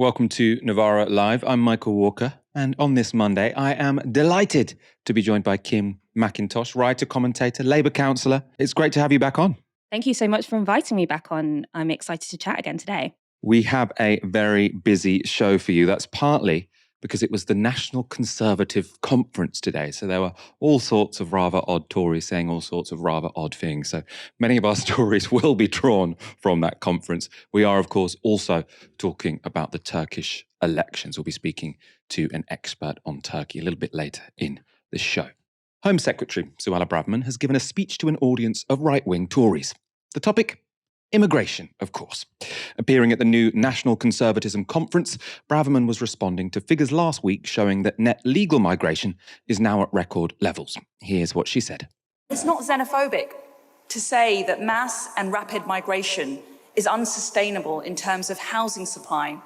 Welcome to Novara Live. I'm Michael Walker, and on this Monday, I am delighted to be joined by Kim McIntosh, writer, commentator, Labour councillor. It's great to have you back on. Thank you so much for inviting me back on. I'm excited to chat again today. We have a very busy show for you. That's partly because it was the National Conservative conference today. So there were all sorts of rather odd Tories saying all sorts of rather odd things. So many of our stories will be drawn from that conference. We are, of course, also talking about the Turkish elections. We'll be speaking to an expert on Turkey a little bit later in the show. Home Secretary Suella Braverman has given a speech to an audience of right-wing Tories. The topic? Immigration, of course. Appearing at the new National Conservatism conference, Braverman was responding to figures last week showing that net legal migration is now at record levels. Here's what she said. It's not xenophobic to say that mass and rapid migration is unsustainable in terms of housing supply,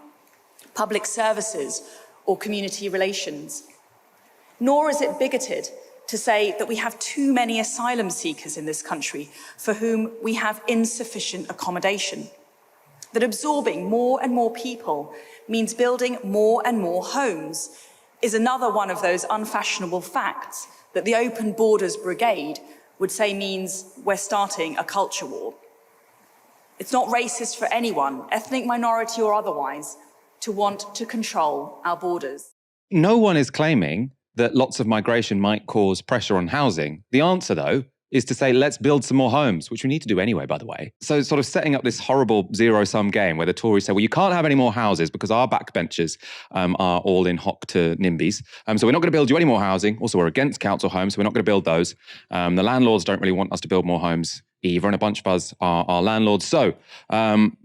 public services, or community relations. Nor is it bigoted to say that we have too many asylum seekers in this country for whom we have insufficient accommodation. That absorbing more and more people means building more and more homes is another one of those unfashionable facts that the Open Borders Brigade would say means we're starting a culture war. It's not racist for anyone, ethnic minority or otherwise, to want to control our borders. No one is claiming that lots of migration might cause pressure on housing. The answer, though, is to say, let's build some more homes, which we need to do anyway, by the way. So sort of setting up this horrible zero-sum game where the Tories say, well, you can't have any more houses because our backbenchers are all in hock to NIMBYs. So we're not going to build you any more housing. Also, we're against council homes, so we're not going to build those. The landlords don't really want us to build more homes either, and a bunch of us are landlords. So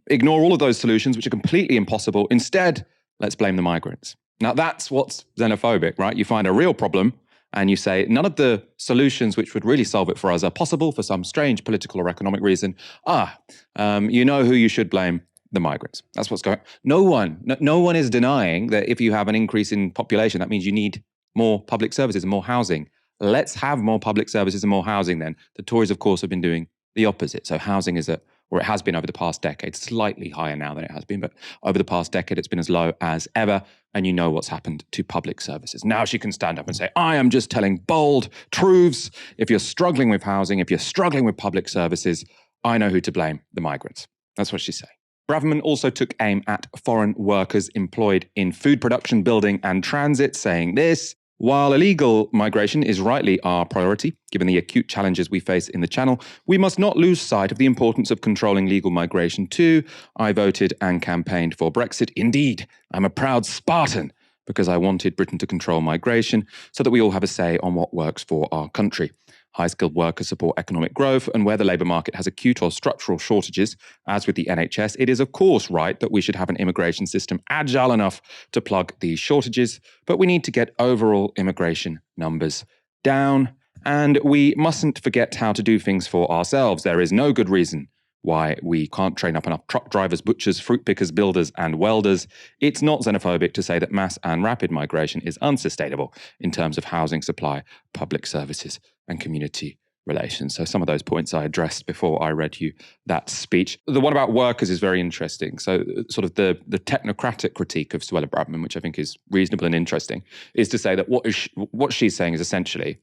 ignore all of those solutions, which are completely impossible. Instead, let's blame the migrants. Now, that's what's xenophobic, right? You find a real problem and you say, none of the solutions which would really solve it for us are possible for some strange political or economic reason. You know who you should blame? The migrants. That's what's going on. No one is denying that if you have an increase in population, that means you need more public services and more housing. Let's have more public services and more housing then. The Tories, of course, have been doing the opposite. So housing is it has been over the past decade, slightly higher now than it has been, but over the past decade, it's been as low as ever. And you know what's happened to public services. Now she can stand up and say, I am just telling bold truths. If you're struggling with housing, if you're struggling with public services, I know who to blame, the migrants. That's what she's saying. Braverman also took aim at foreign workers employed in food production, building and transit, saying this: while illegal migration is rightly our priority, given the acute challenges we face in the Channel, we must not lose sight of the importance of controlling legal migration too. I voted and campaigned for Brexit. Indeed, I'm a proud Spartan because I wanted Britain to control migration so that we all have a say on what works for our country. High-skilled workers support economic growth, and where the labour market has acute or structural shortages, as with the NHS, it is of course right that we should have an immigration system agile enough to plug these shortages, but we need to get overall immigration numbers down, and we mustn't forget how to do things for ourselves. There is no good reason why we can't train up enough truck drivers, butchers, fruit pickers, builders and welders. It's not xenophobic to say that mass and rapid migration is unsustainable in terms of housing supply, public services and community relations. So some of those points I addressed before I read you that speech. The one about workers is very interesting. So sort of the technocratic critique of Suella Braverman, which I think is reasonable and interesting, is to say that what she's saying is essentially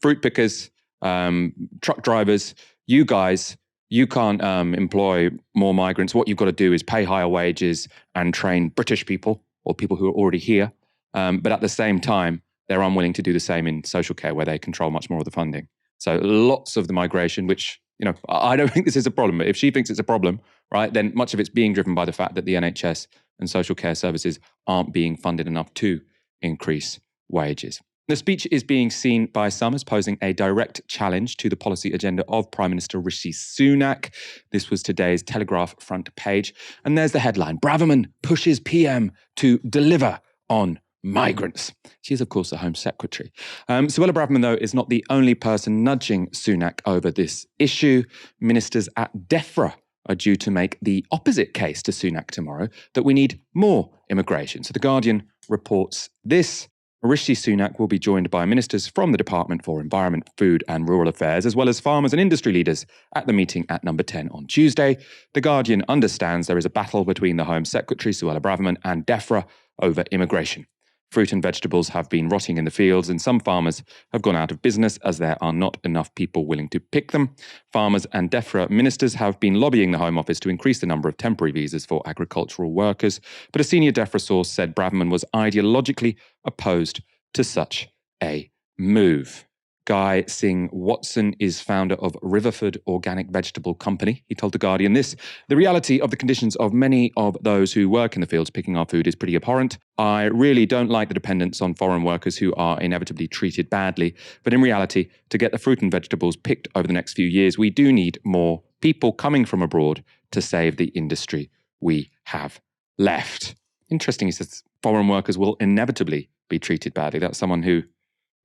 fruit pickers, truck drivers, you guys, you can't employ more migrants. What you've got to do is pay higher wages and train British people or people who are already here. But at the same time, they're unwilling to do the same in social care where they control much more of the funding. So lots of the migration, which, I don't think this is a problem, but if she thinks it's a problem, right, then much of it's being driven by the fact that the NHS and social care services aren't being funded enough to increase wages. The speech is being seen by some as posing a direct challenge to the policy agenda of Prime Minister Rishi Sunak. This was today's Telegraph front page. And there's the headline: Braverman pushes PM to deliver on migrants. She is, of course, the Home Secretary. Suella Braverman, though, is not the only person nudging Sunak over this issue. Ministers at DEFRA are due to make the opposite case to Sunak tomorrow, that we need more immigration. So The Guardian reports this: Rishi Sunak will be joined by ministers from the Department for Environment, Food and Rural Affairs, as well as farmers and industry leaders at the meeting at number 10 on Tuesday. The Guardian understands there is a battle between the Home Secretary, Suella Braverman, and DEFRA over immigration. Fruit and vegetables have been rotting in the fields, and some farmers have gone out of business as there are not enough people willing to pick them. Farmers and DEFRA ministers have been lobbying the Home Office to increase the number of temporary visas for agricultural workers, but a senior DEFRA source said Braverman was ideologically opposed to such a move. Guy Singh Watson is founder of Riverford Organic Vegetable Company. He told The Guardian this: "The reality of the conditions of many of those who work in the fields picking our food is pretty abhorrent. I really don't like the dependence on foreign workers who are inevitably treated badly. But in reality, to get the fruit and vegetables picked over the next few years, we do need more people coming from abroad to save the industry we have left." Interesting, he says foreign workers will inevitably be treated badly. That's someone who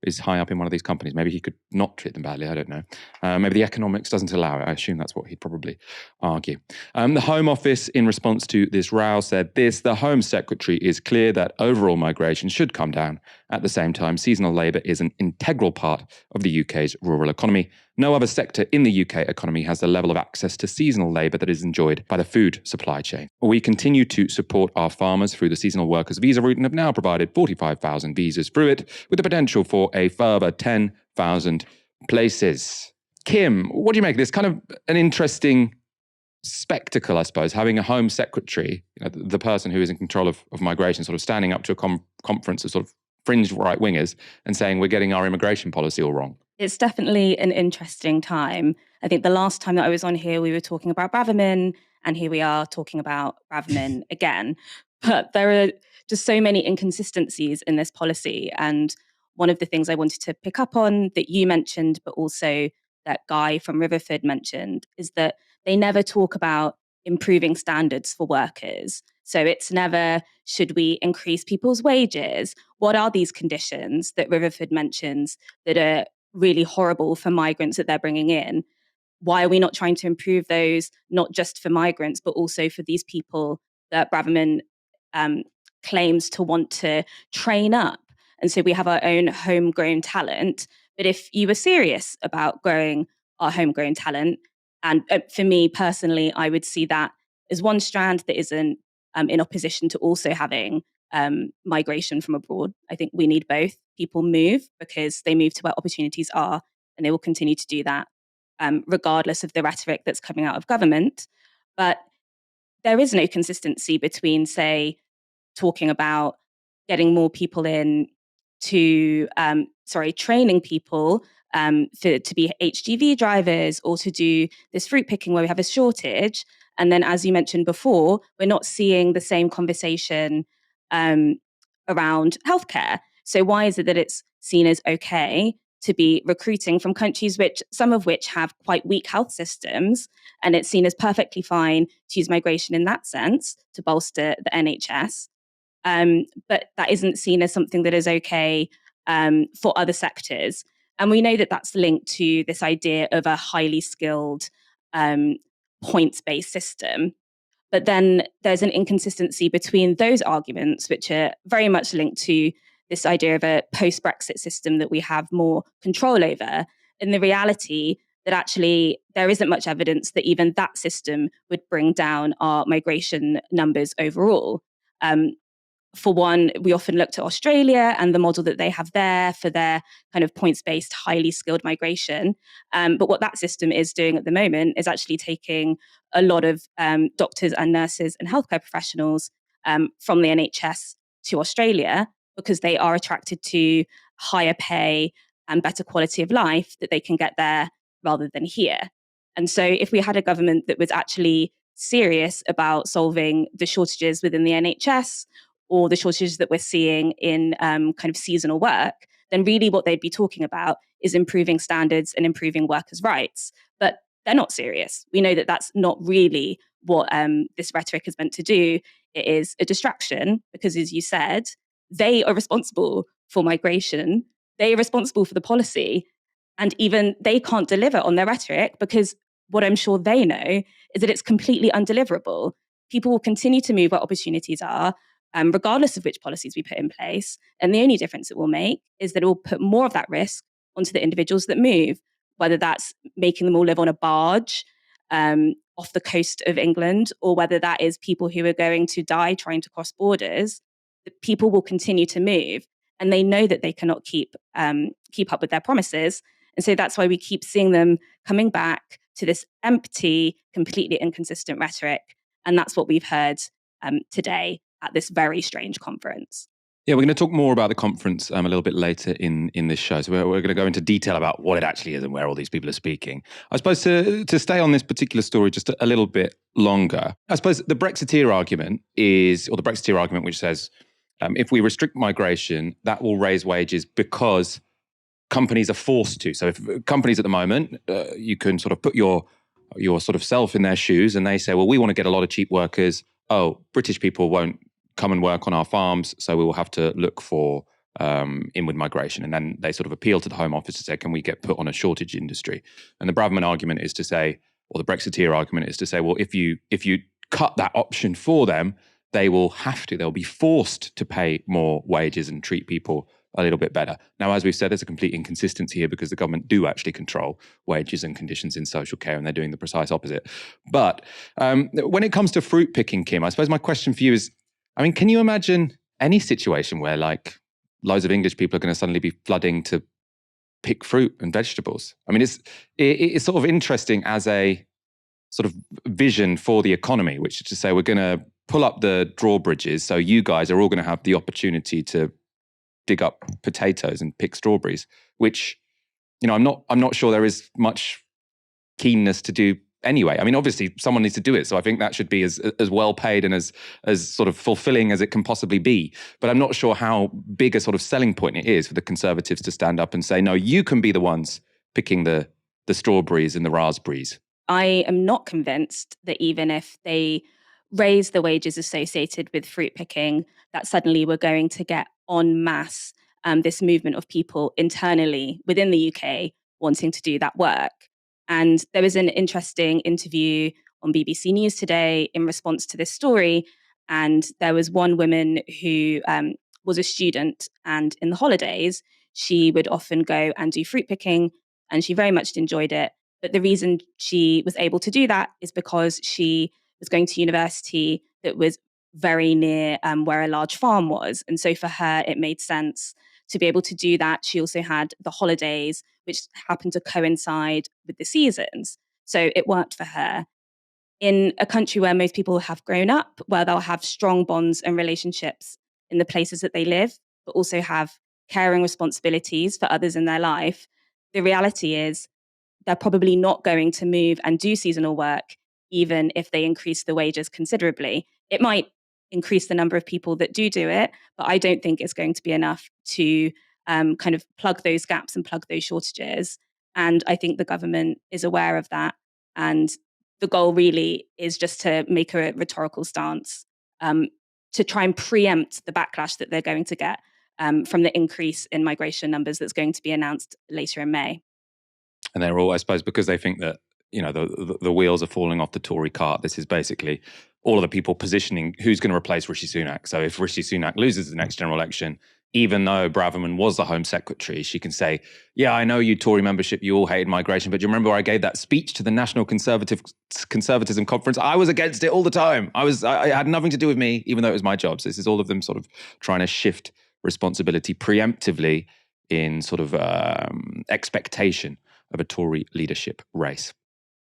is high up in one of these companies. Maybe he could not treat them badly, I don't know. Maybe the economics doesn't allow it. I assume that's what he'd probably argue. The Home Office, in response to this row, said this: "The Home Secretary is clear that overall migration should come down. At the same time, seasonal labour is an integral part of the UK's rural economy. No other sector in the UK economy has the level of access to seasonal labour that is enjoyed by the food supply chain. We continue to support our farmers through the seasonal workers visa route and have now provided 45,000 visas through it, with the potential for a further 10,000 places." Kim, what do you make of this? Kind of an interesting spectacle, I suppose, having a Home Secretary, the person who is in control of migration, sort of standing up to a conference of sort of fringe right-wingers and saying we're getting our immigration policy all wrong. It's definitely an interesting time. I think the last time that I was on here, we were talking about Braverman, and here we are talking about Braverman again. But there are just so many inconsistencies in this policy. And one of the things I wanted to pick up on that you mentioned, but also that Guy from Riverford mentioned, is that they never talk about improving standards for workers. So it's never, should we increase people's wages? What are these conditions that Riverford mentions that are really horrible for migrants that they're bringing in? Why are we not trying to improve those, not just for migrants, but also for these people that Braverman claims to want to train up? And so we have our own homegrown talent. But if you were serious about growing our homegrown talent, and for me personally, I would see that as one strand that isn't in opposition to also having migration from abroad. I think we need both. People move because they move to where opportunities are, and they will continue to do that regardless of the rhetoric that's coming out of government. But there is no consistency between, say, talking about getting more people in to, training people to be HGV drivers or to do this fruit picking where we have a shortage. And then, as you mentioned before, we're not seeing the same conversation around healthcare. So why is it that it's seen as okay to be recruiting from countries some of which have quite weak health systems, and it's seen as perfectly fine to use migration in that sense to bolster the NHS? But that isn't seen as something that is okay for other sectors. And we know that that's linked to this idea of a highly skilled points-based system. But then there's an inconsistency between those arguments, which are very much linked to this idea of a post-Brexit system that we have more control over, and the reality that actually there isn't much evidence that even that system would bring down our migration numbers overall. For one, we often look to Australia and the model that they have there for their kind of points-based, highly skilled migration. But what that system is doing at the moment is actually taking a lot of doctors and nurses and healthcare professionals from the NHS to Australia because they are attracted to higher pay and better quality of life that they can get there rather than here. And so if we had a government that was actually serious about solving the shortages within the NHS, or the shortages that we're seeing in kind of seasonal work, then really what they'd be talking about is improving standards and improving workers' rights. But they're not serious. We know that that's not really what this rhetoric is meant to do. It is a distraction because, as you said, they are responsible for migration. They are responsible for the policy. And even they can't deliver on their rhetoric because what I'm sure they know is that it's completely undeliverable. People will continue to move where opportunities are. regardless of which policies we put in place. And the only difference it will make is that it will put more of that risk onto the individuals that move, whether that's making them all live on a barge off the coast of England, or whether that is people who are going to die trying to cross borders. People will continue to move, and they know that they cannot keep up with their promises. And so that's why we keep seeing them coming back to this empty, completely inconsistent rhetoric. And that's what we've heard today at this very strange conference. Yeah, we're going to talk more about the conference a little bit later in this show. So we're going to go into detail about what it actually is and where all these people are speaking. I suppose to stay on this particular story just a little bit longer, I suppose the Brexiteer argument which says if we restrict migration, that will raise wages because companies are forced to. So if companies at the moment, you can sort of put your sort of self in their shoes and they say, well, we want to get a lot of cheap workers. Oh, British people won't come and work on our farms, so we will have to look for inward migration. And then they sort of appeal to the Home Office to say, can we get put on a shortage industry? And the Braverman argument is to say, or the Brexiteer argument is to say, well, if you cut that option for them, they'll be forced to pay more wages and treat people a little bit better. Now, as we've said, there's a complete inconsistency here because the government do actually control wages and conditions in social care, and they're doing the precise opposite. But when it comes to fruit picking, Kim, I suppose my question for you is, can you imagine any situation where like loads of English people are going to suddenly be flooding to pick fruit and vegetables? It's sort of interesting as a sort of vision for the economy, which is to say we're going to pull up the drawbridges, so you guys are all going to have the opportunity to dig up potatoes and pick strawberries, which, I'm not sure there is much keenness to do anyway. Obviously someone needs to do it, so I think that should be as well paid and as sort of fulfilling as it can possibly be. But I'm not sure how big a sort of selling point it is for the Conservatives to stand up and say, no, you can be the ones picking the strawberries and the raspberries. I am not convinced that even if they raise the wages associated with fruit picking, that suddenly we're going to get en masse this movement of people internally within the UK wanting to do that work. And there was an interesting interview on BBC News today in response to this story. And there was one woman who was a student, and in the holidays, she would often go and do fruit picking, and she very much enjoyed it. But the reason she was able to do that is because she was going to university that was very near where a large farm was. And so for her, it made sense to be able to do that. She also had the holidays, which happened to coincide with the seasons. So it worked for her. In a country where most people have grown up, where they'll have strong bonds and relationships in the places that they live, but also have caring responsibilities for others in their life, the reality is they're probably not going to move and do seasonal work, even if they increase the wages considerably. It might increase the number of people that do it, but I don't think it's going to be enough to kind of plug those gaps and plug those shortages. And I think the government is aware of that. And the goal really is just to make a rhetorical stance to try and preempt the backlash that they're going to get from the increase in migration numbers that's going to be announced later in May. And they're all, I suppose, because they think that, the wheels are falling off the Tory cart. This is basically all of the people positioning who's going to replace Rishi Sunak. So if Rishi Sunak loses the next general election, even though Braverman was the Home Secretary, she can say, yeah, I know you Tory membership, you all hated migration, but do you remember I gave that speech to the National Conservatism conference? I was against it all the time. I had nothing to do with me, even though it was my job. So this is all of them sort of trying to shift responsibility preemptively in sort of expectation of a Tory leadership race.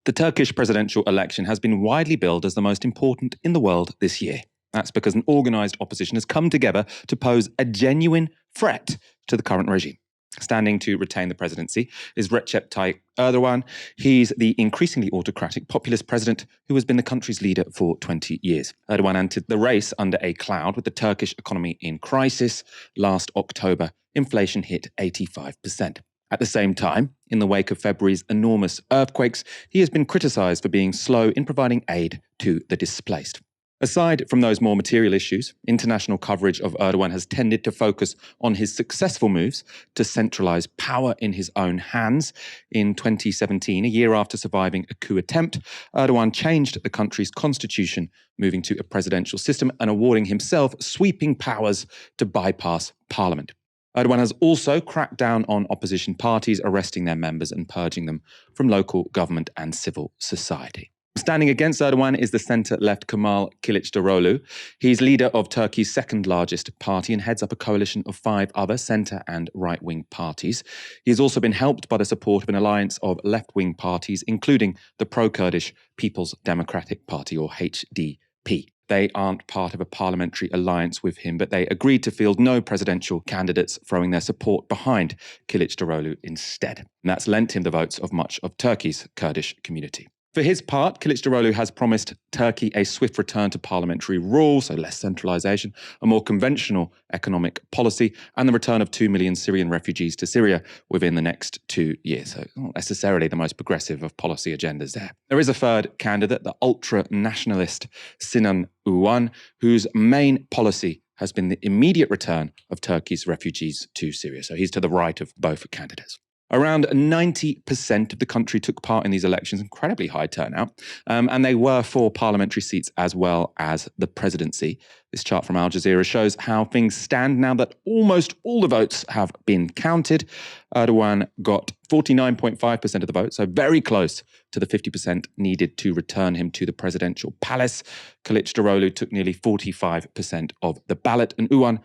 The Turkish presidential election has been widely billed as the most important in the world this year. That's because an organised opposition has come together to pose a genuine threat to the current regime. Standing to retain the presidency is Recep Tayyip Erdogan. He's the increasingly autocratic populist president who has been the country's leader for 20 years. Erdogan entered the race under a cloud with the Turkish economy in crisis. Last October, inflation hit 85%. At the same time, in the wake of February's enormous earthquakes, he has been criticised for being slow in providing aid to the displaced. Aside from those more material issues, international coverage of Erdogan has tended to focus on his successful moves to centralise power in his own hands. In 2017, a year after surviving a coup attempt, Erdogan changed the country's constitution, moving to a presidential system and awarding himself sweeping powers to bypass parliament. Erdogan has also cracked down on opposition parties, arresting their members and purging them from local government and civil society. Standing against Erdogan is the centre-left Kemal Kılıçdaroğlu. He's leader of Turkey's second largest party and heads up a coalition of 5 other centre and right-wing parties. He's also been helped by the support of an alliance of left-wing parties, including the pro-Kurdish People's Democratic Party, or HDP. They aren't part of a parliamentary alliance with him, but they agreed to field no presidential candidates, throwing their support behind Kılıçdaroğlu instead. And that's lent him the votes of much of Turkey's Kurdish community. For his part, Kılıçdaroğlu has promised Turkey a swift return to parliamentary rule, so less centralisation, a more conventional economic policy, and the return of 2 million Syrian refugees to Syria within the next 2 years. So not necessarily the most progressive of policy agendas there. There is a third candidate, the ultra-nationalist Cihan Tugal, whose main policy has been the immediate return of Turkey's refugees to Syria. So he's to the right of both candidates. Around 90% of the country took part in these elections, incredibly high turnout, and they were for parliamentary seats as well as the presidency. This chart from Al Jazeera shows how things stand now that almost all the votes have been counted. Erdogan got 49.5% of the vote, so very close to the 50% needed to return him to the presidential palace. Kılıçdaroğlu took nearly 45% of the ballot, and Tugal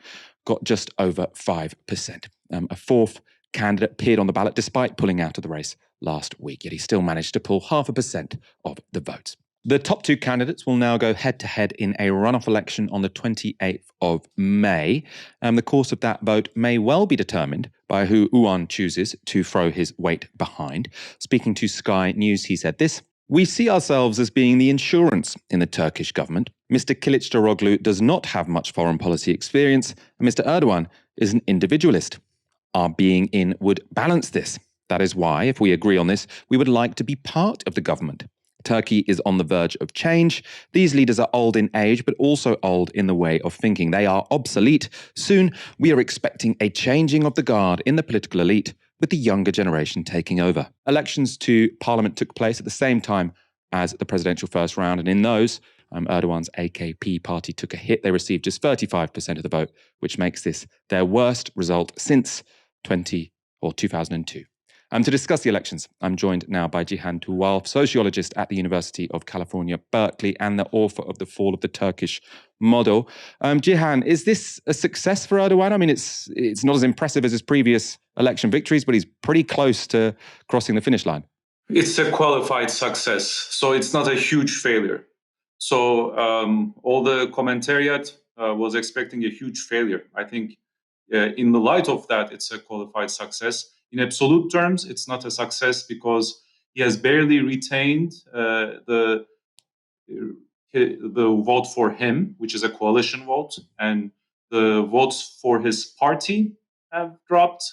got just over 5%. A fourth candidate appeared on the ballot despite pulling out of the race last week, yet he still managed to pull 0.5% of the votes. The top 2 candidates will now go head-to-head in a runoff election on the 28th of May. The course of that vote may well be determined by who Tugal chooses to throw his weight behind. Speaking to Sky News, he said this: "We see ourselves as being the insurance in the Turkish government. Mr. Kılıçdaroğlu does not have much foreign policy experience, and Mr. Erdogan is an individualist. Our being in would balance this. That is why, if we agree on this, we would like to be part of the government. Turkey is on the verge of change. These leaders are old in age, but also old in the way of thinking. They are obsolete. Soon, we are expecting a changing of the guard in the political elite, with the younger generation taking over." Elections to parliament took place at the same time as the presidential first round, and in those, Erdogan's AKP party took a hit. They received just 35% of the vote, which makes this their worst result since 2002. To discuss the elections, I'm joined now by Cihan Tugal, sociologist at the University of California, Berkeley, and the author of The Fall of the Turkish Model. Cihan, is this a success for Erdogan? I mean, it's not as impressive as his previous election victories, but he's pretty close to crossing the finish line. It's a qualified success, so it's not a huge failure. So all the commentariat was expecting a huge failure. I think in the light of that, it's a qualified success. In absolute terms, it's not a success because he has barely retained the vote for him, which is a coalition vote, and the votes for his party have dropped.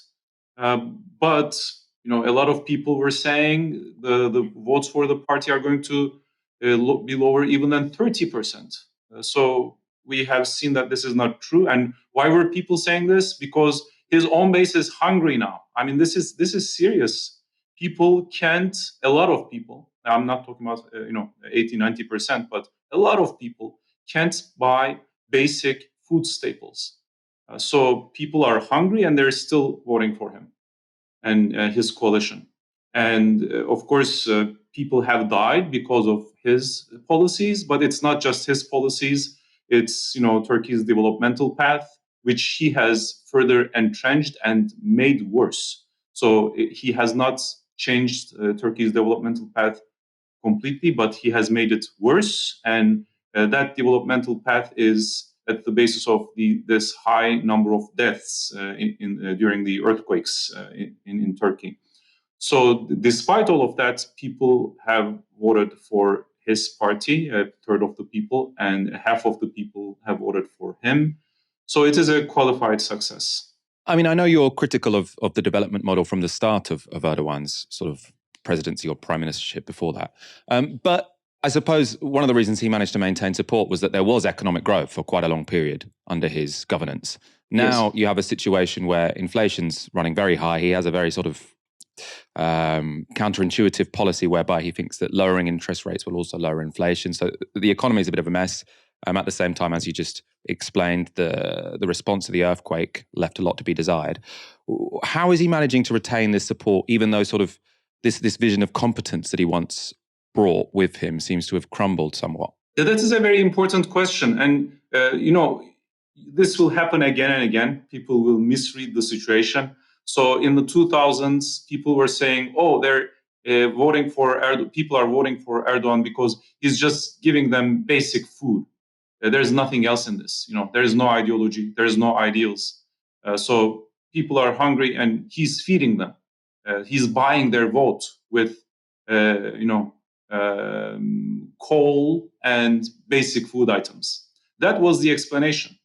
But a lot of people were saying the votes for the party are going to be lower even than 30%. So we have seen that this is not true. And why were people saying this? Because his own base is hungry now. I mean, this is serious. A lot of people, I'm not talking about 80, 90%, but a lot of people can't buy basic food staples. So people are hungry and they're still voting for him and his coalition. And of course, people have died because of his policies, but it's not just his policies. It's Turkey's developmental path, which he has further entrenched and made worse. So he has not changed Turkey's developmental path completely, but he has made it worse. And that developmental path is at the basis of this high number of deaths during the earthquakes in Turkey. So despite all of that, people have voted for his party, a third of the people, and half of the people have voted for him. So it is a qualified success. I mean, I know you're critical of the development model from the start of Erdogan's sort of presidency or prime ministership before that. But I suppose one of the reasons he managed to maintain support was that there was economic growth for quite a long period under his governance. Now you have a situation where inflation's running very high. He has a very sort of counterintuitive policy whereby he thinks that lowering interest rates will also lower inflation. So the economy is a bit of a mess. At the same time, as you just explained, the response to the earthquake left a lot to be desired. How is he managing to retain this support, even though sort of this vision of competence that he once brought with him seems to have crumbled somewhat? That is a very important question. And, this will happen again and again. People will misread the situation. So in the 2000s, people were saying, oh, they're voting for Erdogan. People are voting for Erdogan because he's just giving them basic food. There's nothing else in this. There is no ideology. There is no ideals. So people are hungry and he's feeding them. He's buying their vote with, coal and basic food items. That was the explanation.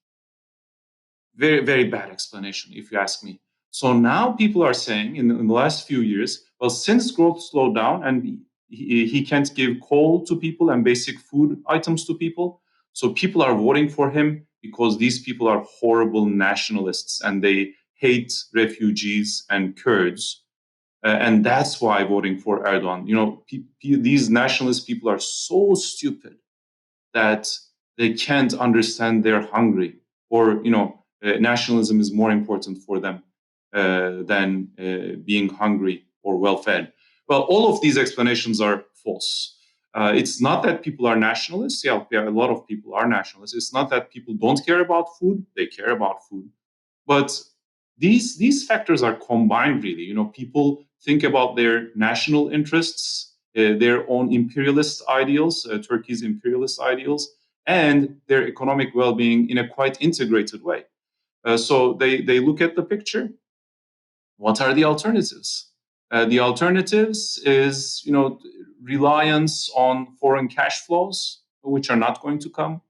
Very, very bad explanation, if you ask me. So now people are saying in the last few years, well, since growth slowed down and he can't give coal to people and basic food items to people, so people are voting for him because these people are horrible nationalists and they hate refugees and Kurds. And that's why voting for Erdogan. These nationalist people are so stupid that they can't understand they're hungry, or nationalism is more important for them than being hungry or well-fed. Well, all of these explanations are false. It's not that people are nationalists. Yeah, a lot of people are nationalists. It's not that people don't care about food. They care about food. But these factors are combined, really. People think about their national interests, their own imperialist ideals, Turkey's imperialist ideals, and their economic well-being in a quite integrated way. So they look at the picture. What are the alternatives? The alternatives is, reliance on foreign cash flows, which are not going to come.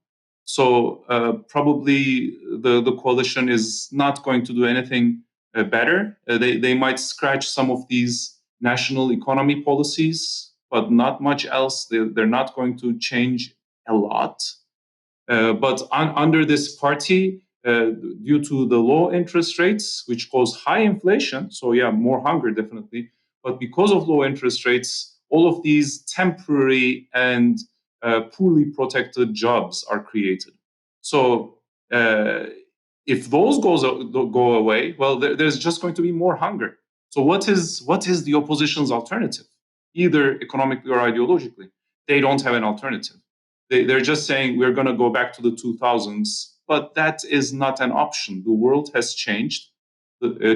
So probably the coalition is not going to do anything better. They might scratch some of these national economy policies, but not much else. They're not going to change a lot. But under this party, due to the low interest rates, which cause high inflation, so yeah, more hunger definitely, but because of low interest rates, all of these temporary and poorly protected jobs are created. So if those go away, well, there's just going to be more hunger. So what is the opposition's alternative? Either economically or ideologically, they don't have an alternative. They're just saying we're going to go back to the 2000s, but that is not an option. The world has changed.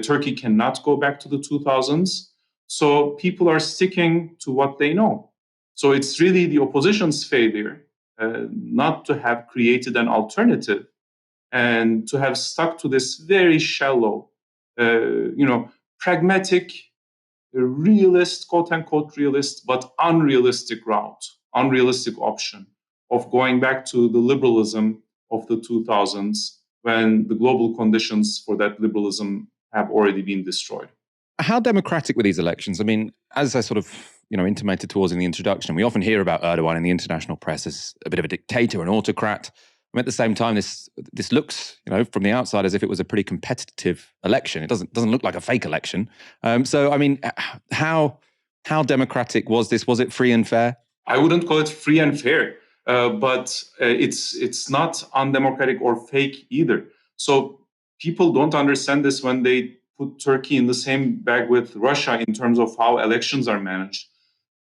Turkey cannot go back to the 2000s. So people are sticking to what they know. So it's really the opposition's failure not to have created an alternative and to have stuck to this very shallow, pragmatic, realist, quote unquote realist, but unrealistic route, unrealistic option of going back to the liberalism of the 2000s when the global conditions for that liberalism have already been destroyed. How democratic were these elections? I mean, as I sort of intimated towards in the introduction, we often hear about Erdogan in the international press as a bit of a dictator, an autocrat. At the same time, this looks, from the outside as if it was a pretty competitive election. It doesn't look like a fake election. So, I mean, how democratic was this? Was it free and fair? I wouldn't call it free and fair, but it's not undemocratic or fake either. So people don't understand this when they put Turkey in the same bag with Russia in terms of how elections are managed.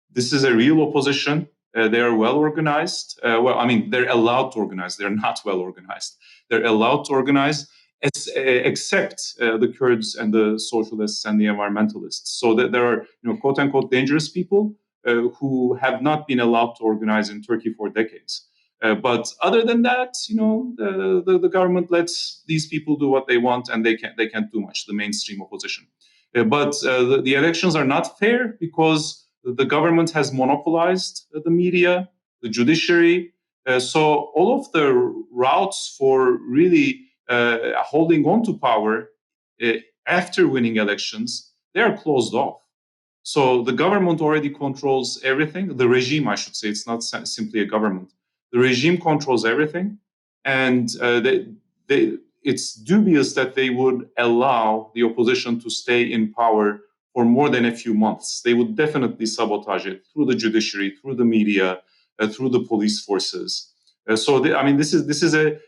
This is a real opposition. They are well organized. They're allowed to organize. They're not well organized. They're allowed to organize, except the Kurds and the socialists and the environmentalists. So that there are, quote unquote, dangerous people who have not been allowed to organize in Turkey for decades. But other than that, the government lets these people do what they want, and they can't do much. The mainstream opposition. But the elections are not fair because the government has monopolized the media, the judiciary. So all of the routes for really holding on to power after winning elections, they are closed off. So the government already controls everything. The regime, I should say, it's not simply a government. The regime controls everything. And it's dubious that they would allow the opposition to stay in power for more than a few months. They would definitely sabotage it through the judiciary, through the media, through the police forces. This is a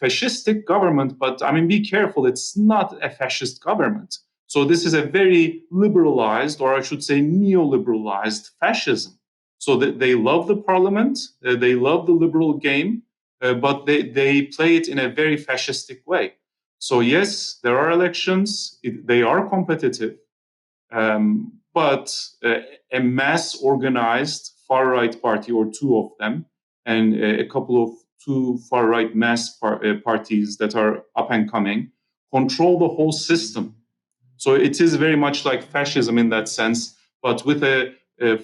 fascistic government, but be careful. It's not a fascist government. So this is a very liberalized, or I should say neoliberalized fascism. So they love the parliament, they love the liberal game, but they play it in a very fascistic way. So yes, there are elections, they are competitive, but a mass organized far-right party, or two of them, and a couple of two far-right mass parties that are up and coming, control the whole system. So it is very much like fascism in that sense, but with a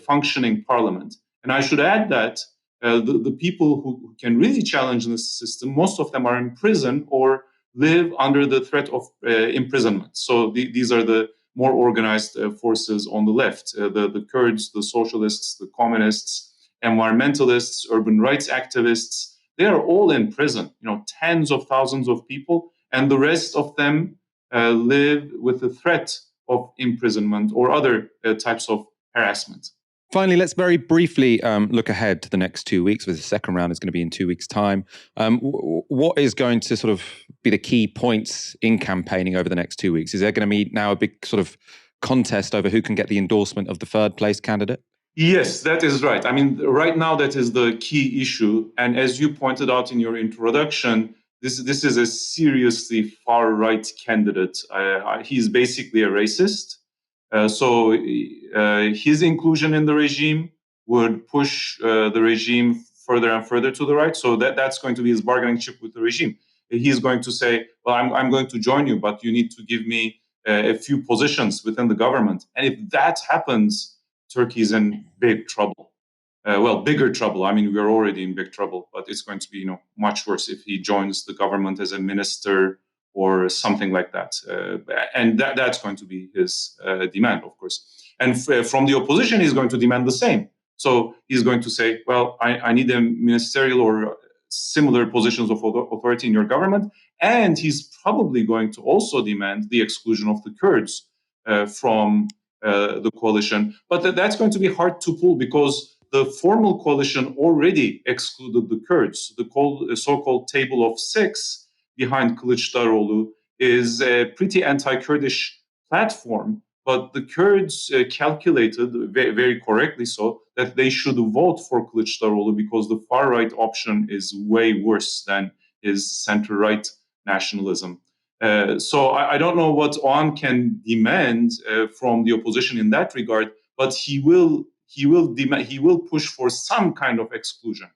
functioning parliament. And I should add that the people who can really challenge this system, most of them are in prison or live under the threat of imprisonment. So these are the more organized forces on the left, the Kurds, the socialists, the communists, environmentalists, urban rights activists. They are all in prison, tens of thousands of people, and the rest of them live with the threat of imprisonment or other types of harassment. Finally, let's very briefly look ahead to the next 2 weeks, because the second round is going to be in 2 weeks' time. What is going to sort of be the key points in campaigning over the next 2 weeks? Is there going to be now a big sort of contest over who can get the endorsement of the third place candidate? Yes, that is right. Right now that is the key issue. And as you pointed out in your introduction, this is a seriously far-right candidate. He's basically a racist. So his inclusion in the regime would push the regime further and further to the right. So that's going to be his bargaining chip with the regime. He's going to say, well, I'm going to join you, but you need to give me a few positions within the government. And if that happens, Turkey's in big trouble. Bigger trouble. We're already in big trouble, but it's going to be, much worse if he joins the government as a minister or something like that. And that's going to be his demand, of course. And from the opposition, he's going to demand the same. So he's going to say, well, I need a ministerial or similar positions of authority in your government. And he's probably going to also demand the exclusion of the Kurds from the coalition. But that's going to be hard to pull, because the formal coalition already excluded the Kurds. The so-called Table of Six behind Kılıçdaroğlu is a pretty anti-Kurdish platform, but the Kurds calculated, very correctly so, that they should vote for Kılıçdaroğlu because the far-right option is way worse than his center-right nationalism. So I don't know what OAN can demand from the opposition in that regard, but he will push for some kind of exclusion,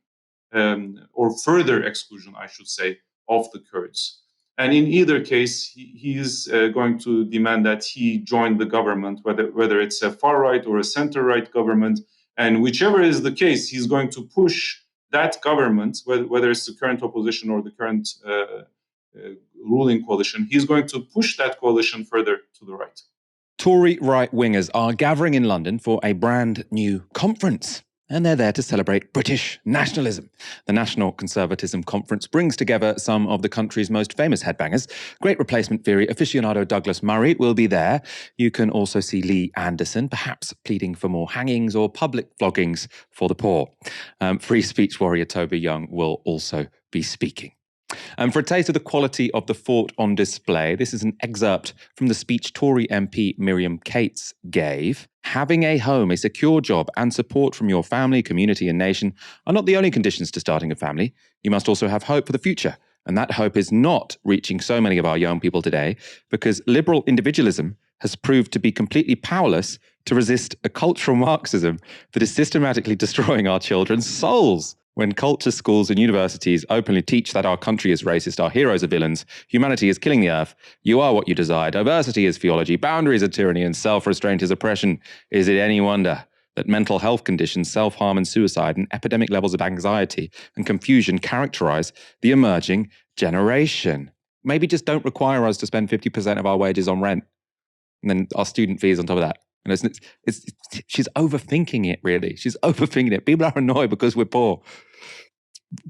or further exclusion, I should say, of the Kurds. And in either case, he is going to demand that he join the government, whether it's a far-right or a center-right government. And whichever is the case, he's going to push that government, whether it's the current opposition or the current ruling coalition, he's going to push that coalition further to the right. Tory right-wingers are gathering in London for a brand new conference, and they're there to celebrate British nationalism. The National Conservatism Conference brings together some of the country's most famous headbangers. Great Replacement Theory aficionado Douglas Murray will be there. You can also see Lee Anderson, perhaps pleading for more hangings or public floggings for the poor. Free speech warrior Toby Young will also be speaking. And for a taste of the quality of the fort on display, this is an excerpt from the speech Tory MP Miriam Cates gave. Having a home, a secure job, and support from your family, community, and nation are not the only conditions to starting a family. You must also have hope for the future. And that hope is not reaching so many of our young people today because liberal individualism has proved to be completely powerless to resist a cultural Marxism that is systematically destroying our children's souls. When culture schools and universities openly teach that our country is racist, our heroes are villains, humanity is killing the earth, you are what you desire, diversity is theology, boundaries are tyranny, and self-restraint is oppression, is it any wonder that mental health conditions, self-harm and suicide, and epidemic levels of anxiety and confusion characterize the emerging generation? Maybe just don't require us to spend 50% of our wages on rent, and then our student fees on top of that. And she's overthinking it, really. She's overthinking it. People are annoyed because we're poor.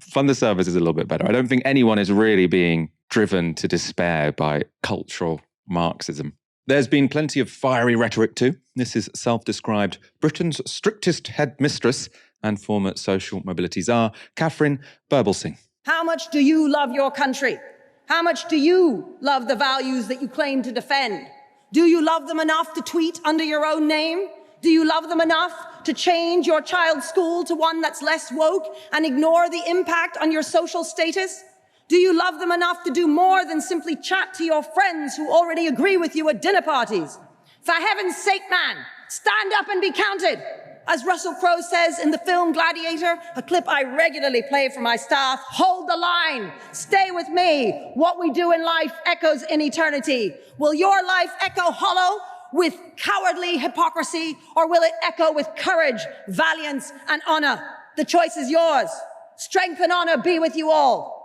Fund the service is a little bit better. I don't think anyone is really being driven to despair by cultural Marxism. There's been plenty of fiery rhetoric too. This is self-described Britain's strictest headmistress and former social mobility czar, Catherine Birbalsingh. How much do you love your country? How much do you love the values that you claim to defend? Do you love them enough to tweet under your own name? Do you love them enough to change your child's school to one that's less woke and ignore the impact on your social status? Do you love them enough to do more than simply chat to your friends who already agree with you at dinner parties? For heaven's sake, man, stand up and be counted. As Russell Crowe says in the film Gladiator, a clip I regularly play for my staff, hold the line, stay with me. What we do in life echoes in eternity. Will your life echo hollow with cowardly hypocrisy, or will it echo with courage, valiance, and honor? The choice is yours. Strength and honor be with you all.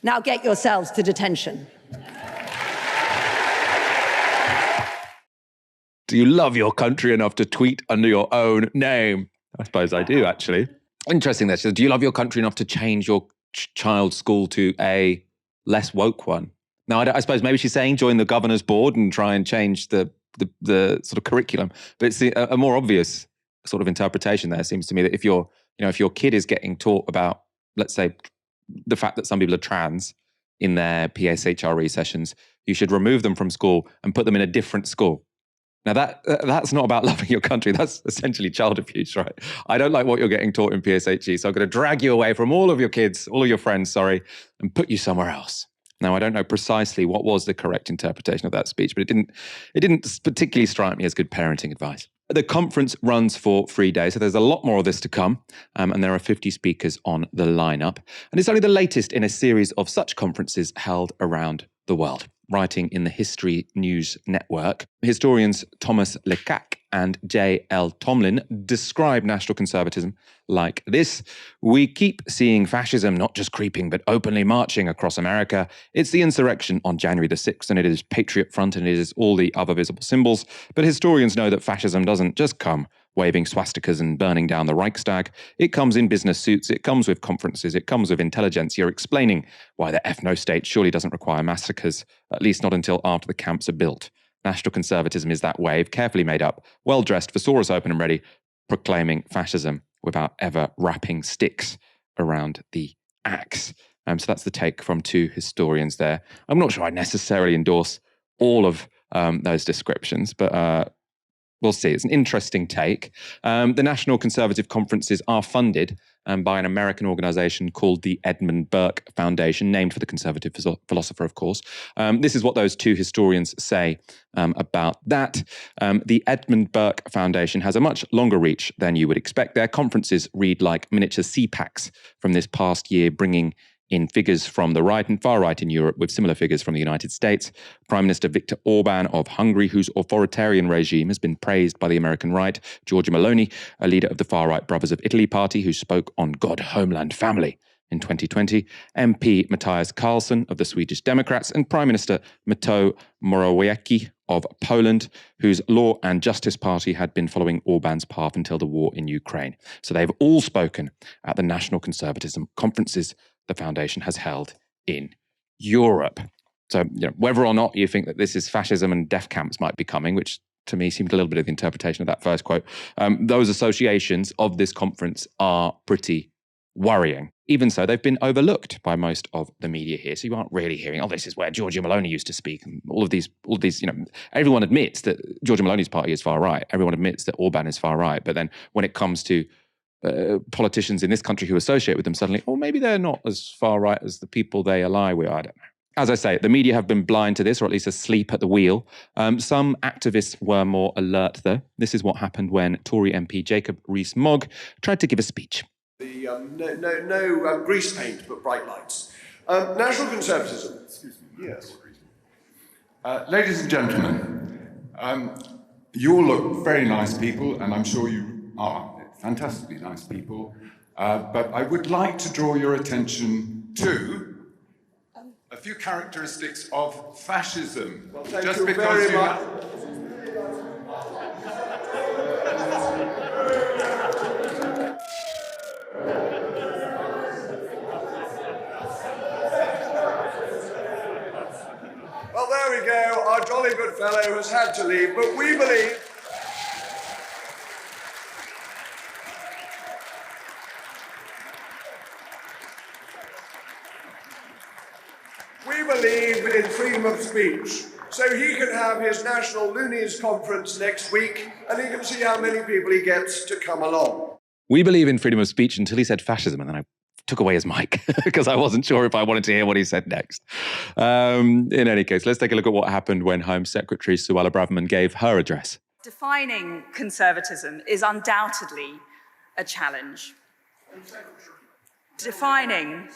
Now get yourselves to detention. Do you love your country enough to tweet under your own name? I suppose I do, actually. Interesting that. Do you love your country enough to change your child's school to a less woke one? Now, I suppose maybe she's saying join the governor's board and try and change the sort of curriculum. But it's a more obvious sort of interpretation there, seems to me, that if your kid is getting taught about, let's say, the fact that some people are trans in their PSHRE sessions, you should remove them from school and put them in a different school. Now, that's not about loving your country. That's essentially child abuse, right? I don't like what you're getting taught in PSHE, so I'm going to drag you away from all of your kids, all of your friends, and put you somewhere else. Now, I don't know precisely what was the correct interpretation of that speech, but it didn't particularly strike me as good parenting advice. The conference runs for 3 days, so there's a lot more of this to come, and there are 50 speakers on the lineup. And it's only the latest in a series of such conferences held around the world. Writing in the History News Network, historians Thomas Lecaque and J.L. Tomlin describe National Conservatism like this: we keep seeing fascism not just creeping, but openly marching across America. It's the insurrection on January the 6th, and it is Patriot Front, and it is all the other visible symbols. But historians know that fascism doesn't just come waving swastikas and burning down the Reichstag. It comes in business suits, it comes with conferences, it comes with intelligentsia explaining why the ethno-state surely doesn't require massacres, at least not until after the camps are built. National Conservatism is that wave, carefully made up, well-dressed, thesaurus open and ready, proclaiming fascism without ever wrapping sticks around the axe. So that's the take from two historians there. I'm not sure I necessarily endorse all of those descriptions, but we'll see. It's an interesting take. The National Conservative Conferences are funded by an American organization called the Edmund Burke Foundation, named for the conservative philosopher, of course. This is what those two historians say about that. The Edmund Burke Foundation has a much longer reach than you would expect. Their conferences read like miniature CPACs from this past year, bringing in figures from the right and far right in Europe with similar figures from the United States. Prime Minister Viktor Orban of Hungary, whose authoritarian regime has been praised by the American right. Giorgia Meloni, a leader of the far-right Brothers of Italy party, who spoke on God, Homeland, Family in 2020. MP Matthias Karlsson of the Swedish Democrats, and Prime Minister Mateusz Morawiecki of Poland, whose Law and Justice Party had been following Orban's path until the war in Ukraine. So they've all spoken at the National Conservatism conferences the foundation has held in Europe. So, whether or not you think that this is fascism and death camps might be coming, which to me seemed a little bit of the interpretation of that first quote, those associations of this conference are pretty worrying. Even so, they've been overlooked by most of the media here. So you aren't really hearing, oh, this is where Giorgia Meloni used to speak. And all of these, everyone admits that Giorgia Meloni's party is far right. Everyone admits that Orban is far right. But then when it comes to politicians in this country who associate with them, suddenly, maybe they're not as far right as the people they ally with. I don't know. As I say, the media have been blind to this, or at least asleep at the wheel. Some activists were more alert, though. This is what happened when Tory MP Jacob Rees-Mogg tried to give a speech. No grease paint, but bright lights. National Conservatism. Excuse me. Yes. Ladies and gentlemen, you all look very nice people, and I'm sure you are fantastically nice people, but I would like to draw your attention to a few characteristics of fascism. Well, thank you very much. Well, there we go. Our jolly good fellow has had to leave, but we believe... We believe in freedom of speech, so he can have his National Loonies conference next week, and he can see how many people he gets to come along. We believe in freedom of speech until he said fascism, and then I took away his mic because I wasn't sure if I wanted to hear what he said next. In any case, let's take a look at what happened when Home Secretary Suella Braverman gave her address. Defining conservatism is undoubtedly a challenge. Defining...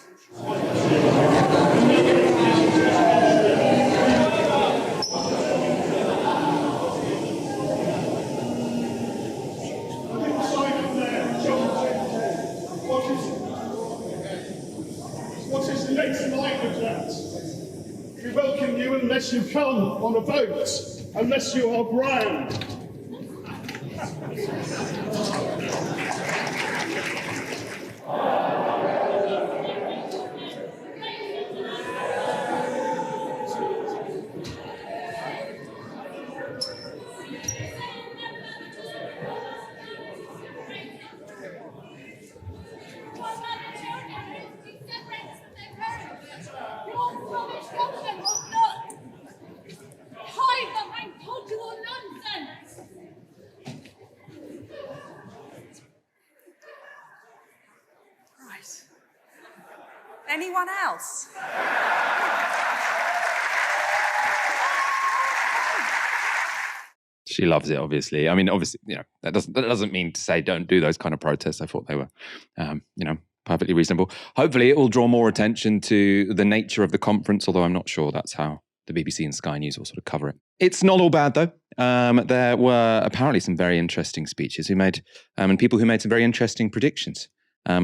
What is the next line of that? We welcome you unless you come on a boat, unless you are brown. Right. Anyone else? She loves it, obviously. I mean, obviously, that doesn't mean to say don't do those kind of protests. I thought they were, perfectly reasonable. Hopefully, it will draw more attention to the nature of the conference, although I'm not sure that's how the BBC and Sky News will sort of cover it. It's not all bad, though. There were apparently some very interesting speeches and people who made some very interesting predictions.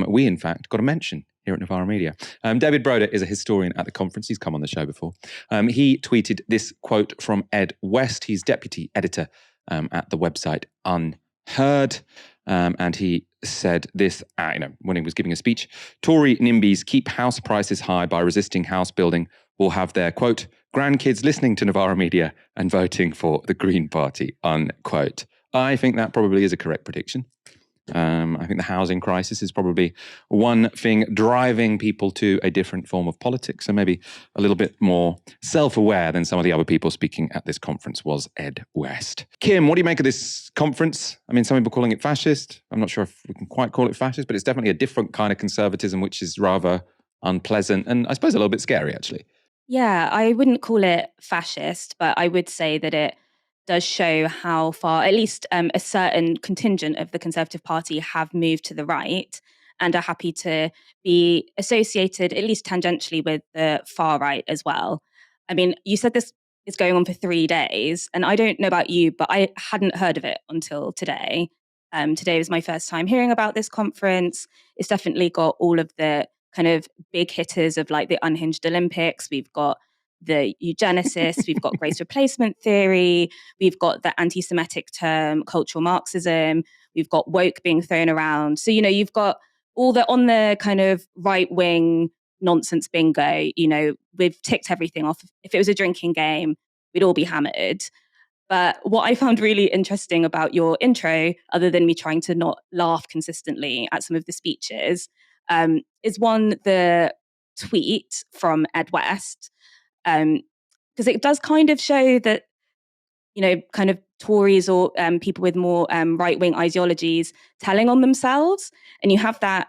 We, in fact, got a mention here at Novara Media. David Broder is a historian at the conference. He's come on the show before. He tweeted this quote from Ed West. He's deputy editor at the website Unheard. And he said this, when he was giving a speech: Tory NIMBYs keep house prices high by resisting house building will have their, quote, grandkids listening to Novara Media and voting for the Green Party, unquote. I think that probably is a correct prediction. I think the housing crisis is probably one thing driving people to a different form of politics, and maybe a little bit more self-aware than some of the other people speaking at this conference was Ed West. Kim, what do you make of this conference? I mean, some people calling it fascist. I'm not sure if we can quite call it fascist, but it's definitely a different kind of conservatism, which is rather unpleasant and I suppose a little bit scary, actually. Yeah, I wouldn't call it fascist, but I would say that it does show how far, at least a certain contingent of the Conservative Party have moved to the right and are happy to be associated, at least tangentially, with the far right as well. I mean, you said this is going on for 3 days, and I don't know about you, but I hadn't heard of it until today. Today was my first time hearing about this conference. It's definitely got all of the kind of big hitters of like the unhinged Olympics. We've got the eugenicists, we've got race replacement theory, we've got the anti-Semitic term cultural Marxism, we've got woke being thrown around. So, you've got all on the kind of right-wing nonsense bingo, we've ticked everything off. If it was a drinking game, we'd all be hammered. But what I found really interesting about your intro, other than me trying to not laugh consistently at some of the speeches, is the tweet from Ed West, because it does kind of show that, kind of Tories or people with more right-wing ideologies telling on themselves. And you have that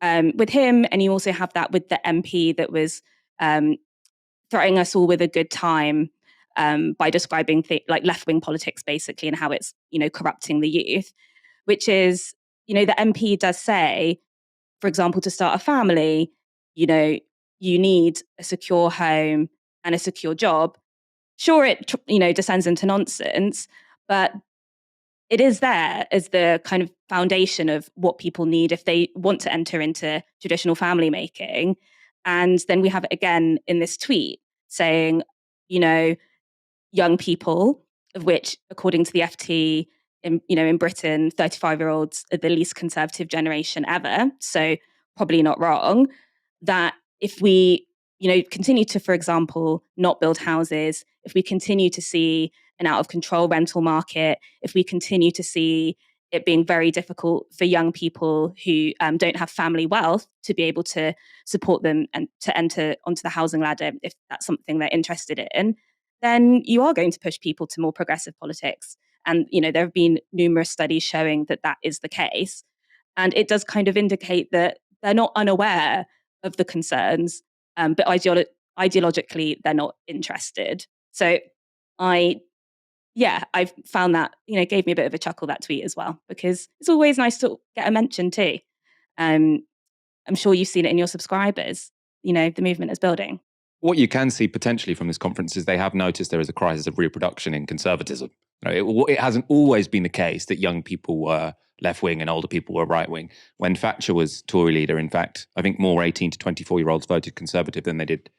with him, and you also have that with the MP that was threatening us all with a good time by describing like left-wing politics, basically, and how it's, corrupting the youth, which is, the MP does say, for example, to start a family, you need a secure home and a secure job. Sure, it descends into nonsense, but it is there as the kind of foundation of what people need if they want to enter into traditional family making. And then we have it again in this tweet saying, young people, of which, according to the FT, in Britain, 35-year-olds are the least conservative generation ever. So probably not wrong. That if we continue to, for example, not build houses, if we continue to see an out of control rental market, if we continue to see it being very difficult for young people who don't have family wealth to be able to support them and to enter onto the housing ladder, if that's something they're interested in, then you are going to push people to more progressive politics. And, there have been numerous studies showing that that is the case. And it does kind of indicate that they're not unaware of the concerns, but ideologically, they're not interested. So I found that, gave me a bit of a chuckle, that tweet as well, because it's always nice to get a mention too. I'm sure you've seen it in your subscribers, the movement is building. What you can see potentially from this conference is they have noticed there is a crisis of reproduction in conservatism. It hasn't always been the case that young people were left-wing and older people were right-wing. When Thatcher was Tory leader, in fact, I think more 18 to 24-year-olds voted Conservative than they did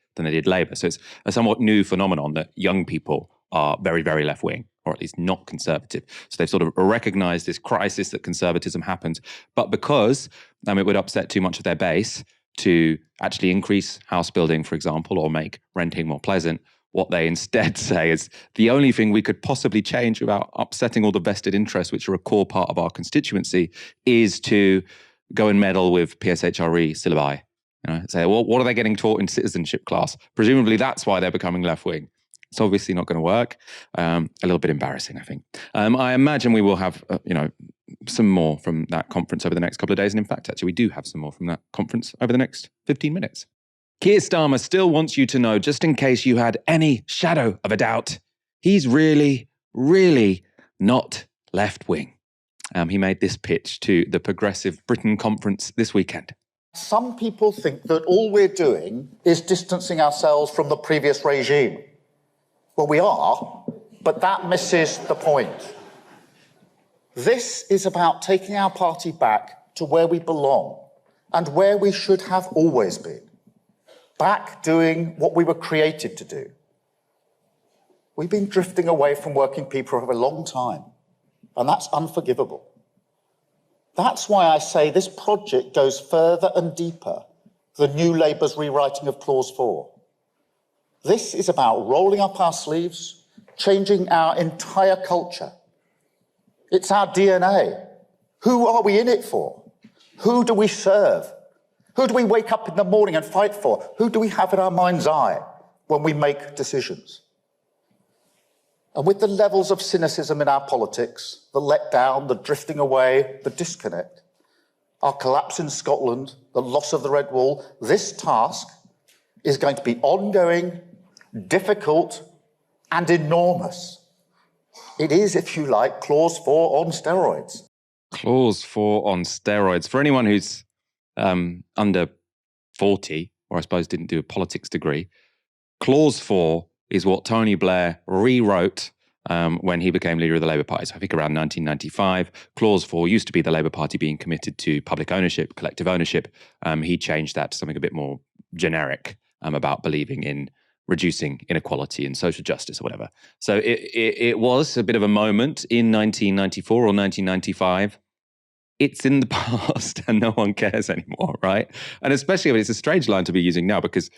Labour. So it's a somewhat new phenomenon that young people are very, very left-wing, or at least not conservative. So they've sort of recognised this crisis that conservatism happens. But because it would upset too much of their base to actually increase house building, for example, or make renting more pleasant, what they instead say is the only thing we could possibly change without upsetting all the vested interests, which are a core part of our constituency, is to go and meddle with PSHRE syllabi. Say, well, what are they getting taught in citizenship class? Presumably that's why they're becoming left-wing. It's obviously not going to work. A little bit embarrassing, I think. I imagine we will have, some more from that conference over the next couple of days. And in fact, actually, we do have some more from that conference over the next 15 minutes. Keir Starmer still wants you to know, just in case you had any shadow of a doubt, he's really, really not left-wing. He made this pitch to the Progressive Britain conference this weekend. Some people think that all we're doing is distancing ourselves from the previous regime. Well, we are, but that misses the point. This is about taking our party back to where we belong and where we should have always been. Back doing what we were created to do. We've been drifting away from working people for a long time, and that's unforgivable. That's why I say this project goes further and deeper than New Labour's rewriting of Clause 4. This is about rolling up our sleeves, changing our entire culture. It's our DNA. Who are we in it for? Who do we serve? Who do we wake up in the morning and fight for? Who do we have in our mind's eye when we make decisions? And with the levels of cynicism in our politics, the letdown, the drifting away, the disconnect, our collapse in Scotland, the loss of the Red Wall, this task is going to be ongoing, difficult, and enormous. It is, if you like, Clause 4 on steroids. Clause 4 on steroids. For anyone who's under 40, or I suppose didn't do a politics degree, Clause 4 is what Tony Blair rewrote when he became leader of the Labour Party. So I think around 1995. Clause 4 used to be the Labour Party being committed to public ownership, collective ownership. He changed that to something a bit more generic about believing in reducing inequality and social justice or whatever. So it was a bit of a moment in 1994 or 1995. It's in the past and no one cares anymore, right? And especially, it's a strange line to be using now because,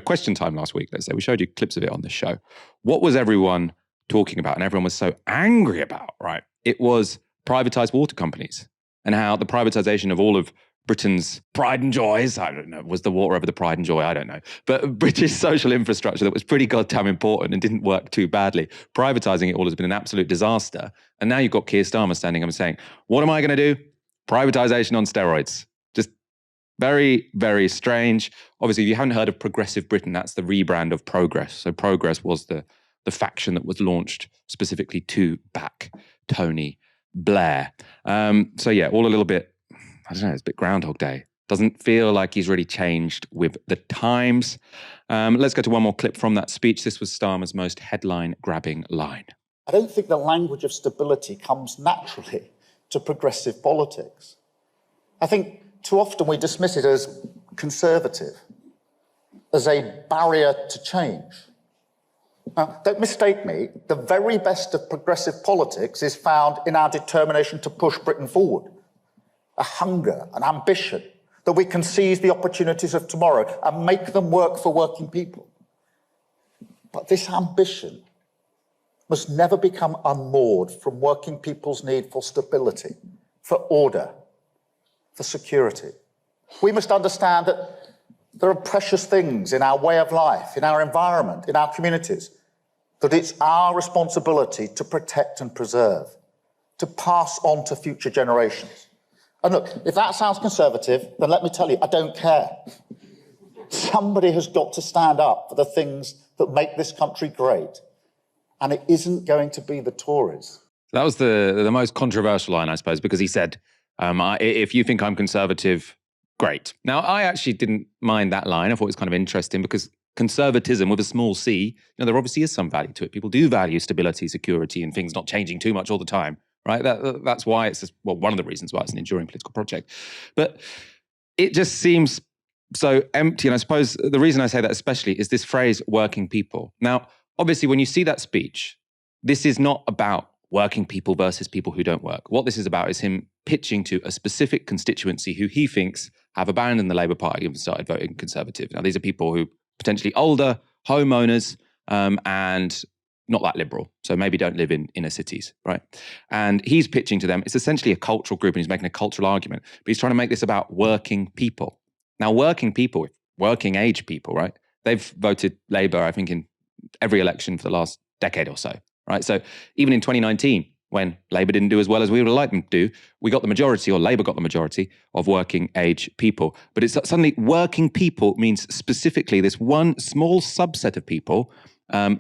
question time last week, let's say, we showed you clips of it on the show. What was everyone talking about and everyone was so angry about, right? It was privatized water companies and how the privatization of all of Britain's pride and joys, I don't know, was the water ever the pride and joy? I don't know. But British social infrastructure that was pretty goddamn important and didn't work too badly. Privatizing it all has been an absolute disaster. And now you've got Keir Starmer standing up and saying, what am I going to do? Privatization on steroids. Just very, very strange. Obviously, if you haven't heard of Progressive Britain, that's the rebrand of Progress. So Progress was the faction that was launched specifically to back Tony Blair. So yeah, all a little bit, I don't know, it's a bit Groundhog Day. Doesn't feel like he's really changed with the times. Let's go to one more clip from that speech. This was Starmer's most headline-grabbing line. I don't think the language of stability comes naturally to progressive politics. I think too often we dismiss it as conservative, as a barrier to change. Now, don't mistake me, the very best of progressive politics is found in our determination to push Britain forward. A hunger, an ambition that we can seize the opportunities of tomorrow and make them work for working people. But this ambition must never become unmoored from working people's need for stability, for order, for security. We must understand that there are precious things in our way of life, in our environment, in our communities, that it's our responsibility to protect and preserve, to pass on to future generations. And look, if that sounds conservative, then let me tell you, I don't care. Somebody has got to stand up for the things that make this country great. And it isn't going to be the Tories. That was the most controversial line, I suppose, because he said, if you think I'm conservative, great. Now, I actually didn't mind that line. I thought it was kind of interesting because conservatism with a small c, there obviously is some value to it. People do value stability, security, and things not changing too much all the time, right? That's why it's, one of the reasons why it's an enduring political project. But it just seems so empty. And I suppose the reason I say that especially is this phrase, working people. Now, obviously, when you see that speech, this is not about working people versus people who don't work. What this is about is him pitching to a specific constituency who he thinks have abandoned the Labour Party and started voting Conservative. Now, these are people who potentially older, homeowners, and not that liberal. So maybe don't live in inner cities, right? And he's pitching to them. It's essentially a cultural group and he's making a cultural argument. But he's trying to make this about working people. Now, working people, working age people, right? They've voted Labour, I think, in every election for the last decade or so, right? So even in 2019, when Labour didn't do as well as we would have liked them to do, we got the majority, or Labour got the majority, of working age people. But it's suddenly working people means specifically this one small subset of people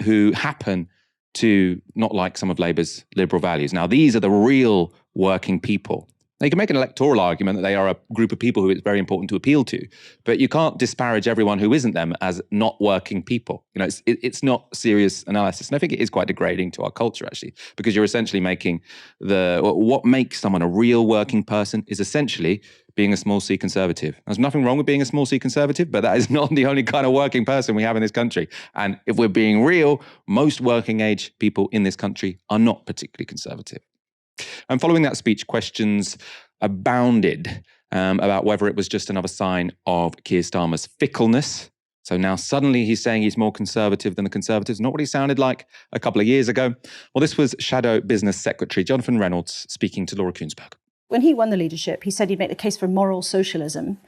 who happen to not like some of Labour's liberal values. Now, these are the real working people. Now, you can make an electoral argument that they are a group of people who it's very important to appeal to, but you can't disparage everyone who isn't them as not working people. It's not serious analysis. And I think it is quite degrading to our culture, actually, because you're essentially making what makes someone a real working person is essentially being a small c conservative. There's nothing wrong with being a small c conservative, but that is not the only kind of working person we have in this country. And if we're being real, most working age people in this country are not particularly conservative. And following that speech, questions abounded about whether it was just another sign of Keir Starmer's fickleness. So now suddenly he's saying he's more conservative than the Conservatives, not what he sounded like a couple of years ago. Well, this was Shadow Business Secretary Jonathan Reynolds speaking to Laura Kuenssberg. When he won the leadership, he said he'd make the case for moral socialism.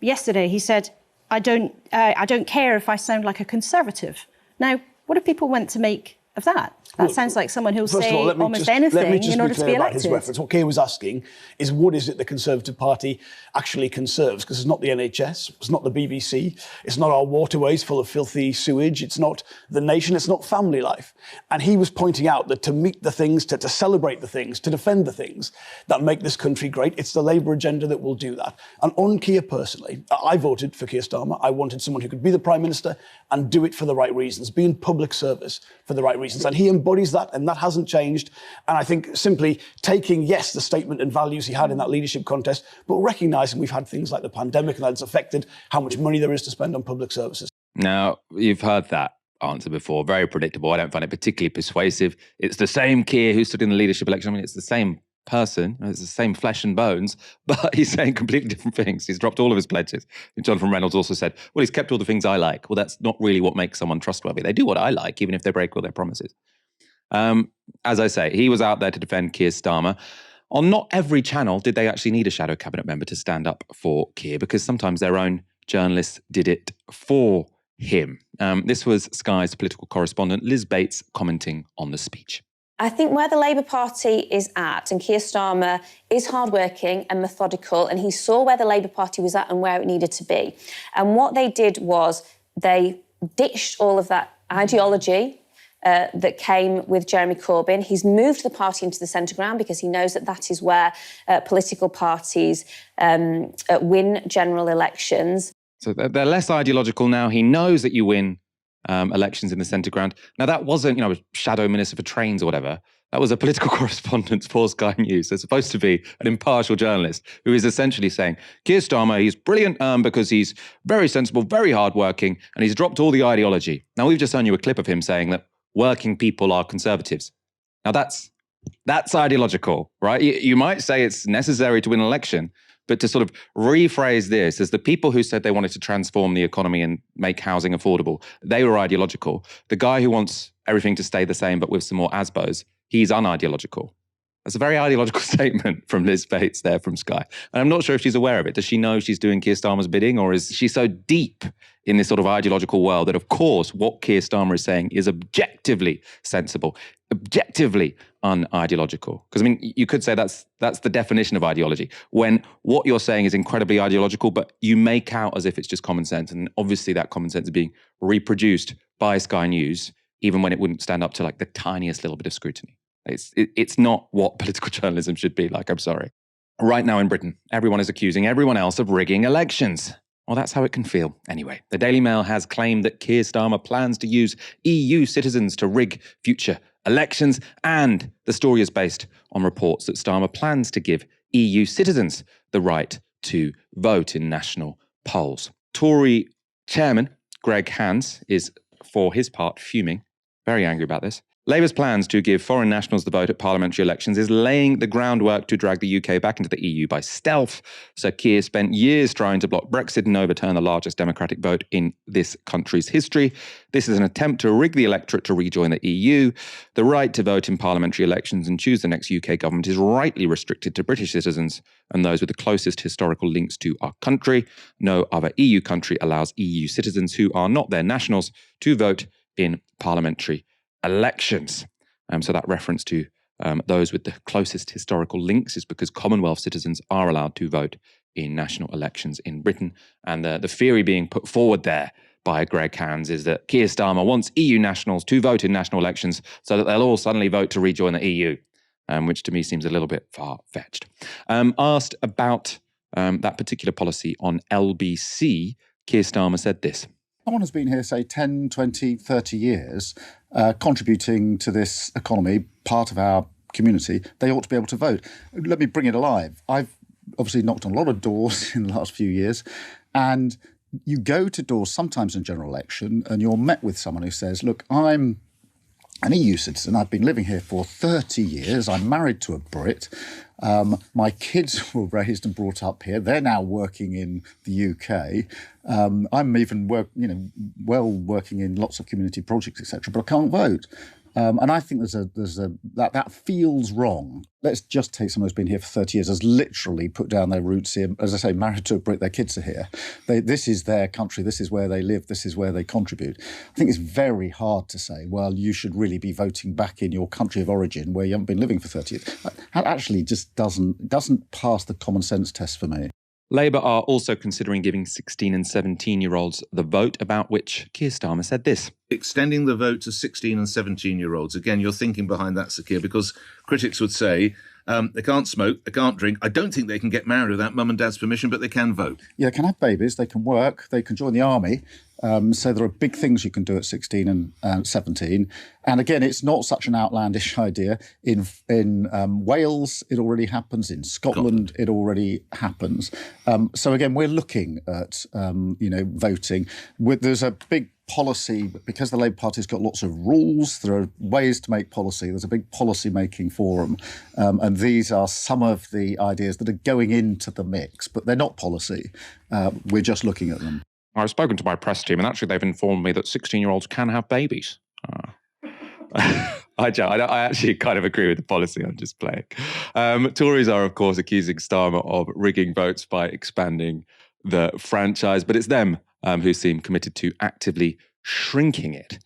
Yesterday, he said, I don't care if I sound like a conservative. Now, what if people went to make of that? That sounds like someone who'll say almost anything in order to be elected. His reference. What Keir was asking is, what is it the Conservative Party actually conserves? Because it's not the NHS, it's not the BBC, it's not our waterways full of filthy sewage, it's not the nation, it's not family life. And he was pointing out that to meet the things, to celebrate the things, to defend the things that make this country great, it's the Labour agenda that will do that. And on Keir personally, I voted for Keir Starmer. I wanted someone who could be the Prime Minister and do it for the right reasons, be in public service for the right reasons. And he embodies that, and that hasn't changed. And I think simply taking, yes, the statement and values he had in that leadership contest, but recognising we've had things like the pandemic and that it's affected how much money there is to spend on public services. Now, you've heard that answer before, very predictable. I don't find it particularly persuasive. It's the same Keir who stood in the leadership election. I mean, it's the same person, it's the same flesh and bones, but he's saying completely different things. He's dropped all of his pledges. And Jonathan Reynolds also said, well, he's kept all the things I like. Well, that's not really what makes someone trustworthy. They do what I like, even if they break all their promises. As I say, he was out there to defend Keir Starmer. On not every channel did they actually need a shadow cabinet member to stand up for Keir, because sometimes their own journalists did it for him. This was Sky's political correspondent, Liz Bates, commenting on the speech. I think where the Labour Party is at, and Keir Starmer is hardworking and methodical, and he saw where the Labour Party was at and where it needed to be. And what they did was they ditched all of that ideology that came with Jeremy Corbyn. He's moved the party into the centre ground because he knows that that is where political parties win general elections. So they're less ideological now. He knows that you win elections in the centre ground. Now, that wasn't, a shadow minister for trains or whatever. That was a political correspondent for Sky News. They're supposed to be an impartial journalist who is essentially saying, Keir Starmer, he's brilliant because he's very sensible, very hardworking, and he's dropped all the ideology. Now, we've just shown you a clip of him saying that working people are conservatives. Now, that's ideological, right? You might say it's necessary to win an election, but to sort of rephrase this as the people who said they wanted to transform the economy and make housing affordable, they were ideological. The guy who wants everything to stay the same but with some more ASBOs, he's unideological. That's a very ideological statement from Liz Bates there from Sky. And I'm not sure if she's aware of it. Does she know she's doing Keir Starmer's bidding, or is she so deep in this sort of ideological world that, of course, what Keir Starmer is saying is objectively sensible, objectively unideological? Because, I mean, you could say that's the definition of ideology, when what you're saying is incredibly ideological, but you make out as if it's just common sense. And obviously that common sense is being reproduced by Sky News, even when it wouldn't stand up to like the tiniest little bit of scrutiny. It's not what political journalism should be like, I'm sorry. Right now in Britain, everyone is accusing everyone else of rigging elections. Well, that's how it can feel. Anyway, the Daily Mail has claimed that Keir Starmer plans to use EU citizens to rig future elections, and the story is based on reports that Starmer plans to give EU citizens the right to vote in national polls. Tory chairman Greg Hands is, for his part, fuming, very angry about this. Labour's plans to give foreign nationals the vote at parliamentary elections is laying the groundwork to drag the UK back into the EU by stealth. Sir Keir spent years trying to block Brexit and overturn the largest democratic vote in this country's history. This is an attempt to rig the electorate to rejoin the EU. The right to vote in parliamentary elections and choose the next UK government is rightly restricted to British citizens and those with the closest historical links to our country. No other EU country allows EU citizens who are not their nationals to vote in parliamentary elections. So that reference to those with the closest historical links is because Commonwealth citizens are allowed to vote in national elections in Britain. And the theory being put forward there by Greg Hands is that Keir Starmer wants EU nationals to vote in national elections so that they'll all suddenly vote to rejoin the EU, which to me seems a little bit far-fetched. Asked about that particular policy on LBC, Keir Starmer said this. Someone has been here, say, 10, 20, 30 years, contributing to this economy, part of our community. They ought to be able to vote. Let me bring it alive. I've obviously knocked on a lot of doors in the last few years, and you go to doors sometimes in general election and you're met with someone who says, look, I'm an EU citizen. I've been living here for 30 years. I'm married to a Brit. My kids were raised and brought up here. They're now working in the UK. I'm even working in lots of community projects, etc. But I can't vote. And I think that feels wrong. Let's just take someone who's been here for 30 years, has literally put down their roots here. As I say, married to a Brit, their kids are here. This is their country. This is where they live. This is where they contribute. I think it's very hard to say, well, you should really be voting back in your country of origin where you haven't been living for 30 years. That actually just doesn't pass the common sense test for me. Labour are also considering giving 16 and 17-year-olds the vote, about which Keir Starmer said this. Extending the vote to 16 and 17-year-olds. Again, you're thinking behind that, Sir Keir, because critics would say they can't smoke, they can't drink. I don't think they can get married without mum and dad's permission, but they can vote. Yeah, they can have babies, they can work, they can join the army. So there are big things you can do at 16 and 17. And again, it's not such an outlandish idea. In Wales, it already happens. In Scotland, it already happens. So again, we're looking at, voting. There's a big policy, because the Labour Party's got lots of rules, there are ways to make policy. There's a big policy-making forum. And these are some of the ideas that are going into the mix, but they're not policy. We're just looking at them. I've spoken to my press team, and actually they've informed me that 16-year-olds can have babies. I actually kind of agree with the policy. I'm just playing. Tories are, of course, accusing Starmer of rigging votes by expanding the franchise, but it's them who seem committed to actively shrinking it.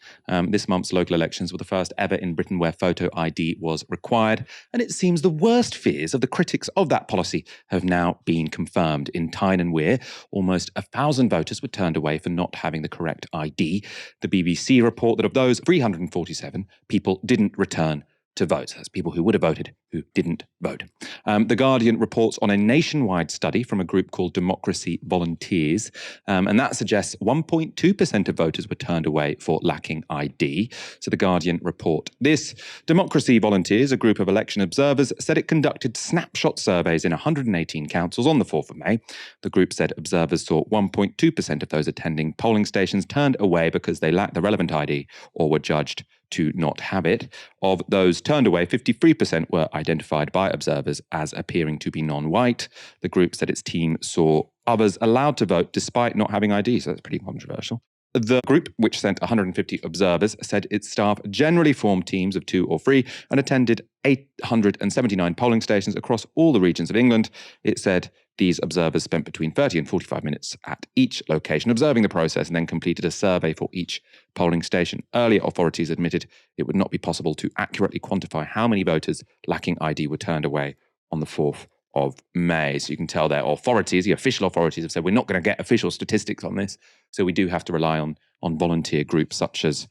This month's local elections were the first ever in Britain where photo ID was required, and it seems the worst fears of the critics of that policy have now been confirmed. In Tyne and Wear, almost 1,000 voters were turned away for not having the correct ID. The BBC report that of those, 347 people didn't return to vote. That's people who would have voted who didn't vote. The Guardian reports on a nationwide study from a group called Democracy Volunteers, and that suggests 1.2% of voters were turned away for lacking ID. So the Guardian report this. Democracy Volunteers, a group of election observers, said it conducted snapshot surveys in 118 councils on the 4th of May. The group said observers saw 1.2% of those attending polling stations turned away because they lacked the relevant ID or were judged to not have it. Of those turned away, 53% were identified by observers as appearing to be non-white. The group said its team saw others allowed to vote despite not having ID, so that's pretty controversial. The group, which sent 150 observers, said its staff generally formed teams of 2 or 3 and attended 879 polling stations across all the regions of England. It said these observers spent between 30 and 45 minutes at each location observing the process and then completed a survey for each polling station. Earlier authorities admitted it would not be possible to accurately quantify how many voters lacking ID were turned away on the 4th of May. So you can tell their authorities, the official authorities, have said we're not going to get official statistics on this. So we do have to rely on volunteer groups such as